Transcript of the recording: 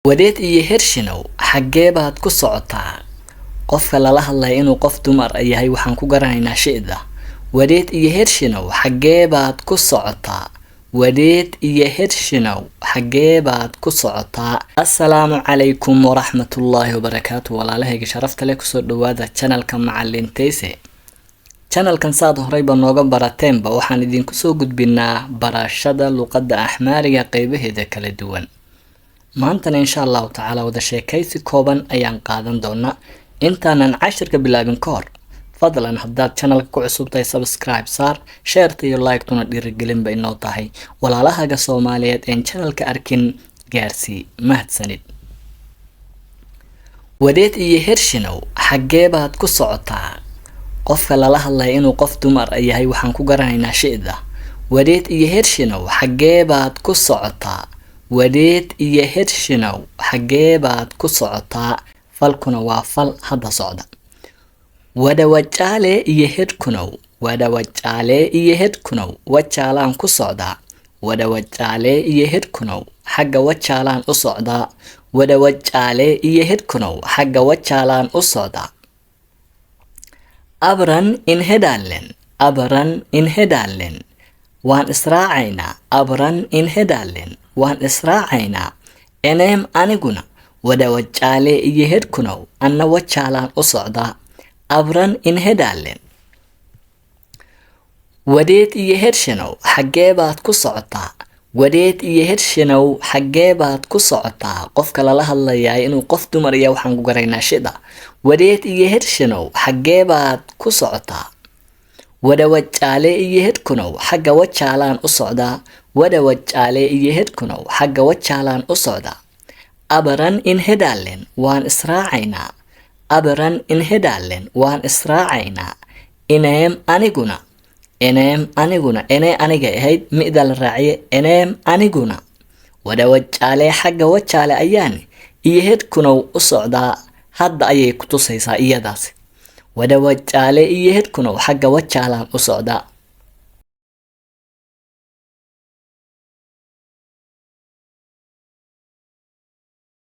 Wadeed iyo Hershinow xaggee baad ku socotaa? Qofka lala hadlayo inuu qof dumar yahay waxaan ku garanaynaa shida. Wadeed iyo Hershinow xaggee baad ku socotaa? Wadeed iyo Hershinow xaggee baad ku socotaa? Assalaamu calaykum waraxmatullaahi wabarakaatuh. Walaalahayga sharafta leh kusoo dhawaada channelka Macallin Tayse. Channelkan saad horeyba nooga barateenba waxaan idinku soo gudbinaa barashada luqadda Axmaariga qaybaheeda kala duwan. maantana insha Allah taala wada sheekaysi kooban ayaan qaadan doonaa intaanan cashirka bilaabin ka hor fadlan haddaad channelka ku cusub tahay subscribe saar share iyo like tuna dhiirigelin bay noo tahay walaalahaga Soomaaliyeed ee channelka arkin gaarsii mahadsanid. Wadeed iyo Hershinow xaggee baad ku socotaa? Qofka lala hadlayo inuu qof dumar yahay waxaan ku garanaynaa shida. Wadeed iyo Hershinow xaggee baad ku socotaa? Wadeed iyo Hershinow xaggee baad ku socotaa? Falkuna waa fal hadda socda. Wada wajaale iyo hedkunow. Wada wajaale iyo hedkunow wajaalaan ku socdaa. Wada wajaale iyo hedkunow xagga wajaalaan u socdaa. Wada wajaale iyo hedkunow xagga wajaalaan u socdaa. Abran in hedalen. Abran in hedalen. waan israacaynaa. Abran in hedalen. waan israacaynaa. Eneem aniguna wada wajaale iyo hedkunow anna wajaalaan u socdaa. Abran in hedalen. Wadeed iyo Hershinow xaggee baad ku socotaa? Wadeed iyo Hershinow xaggee baad ku socotaa? Qofka lala hadlayaa inuu qof dumar yahay waxaan ku garanaynaa shida. Wadeed iyo Hershinow xaggee baad ku socotaa? Wada wajaale iyo hedkunow xagga wajaalaan u socdaa. Wada wajaale iyo hedkunow xagga wajaalaan u socdaa. Abran in hedalen waan israacaynaa. Abran in hedalen waan israacaynaa. Eneem aniguna. Eneem aniguna. Enee aniga ahayd mi'da la raaciye. Eneem aniguna. Wada wajaale xagga wajaale ayaan iyo hedkunow u socdaa. Hadda ayay ku tusaysaa iyadaasi. Wada wajaale iyo hedkunow xagga wajaalaan u socdaa.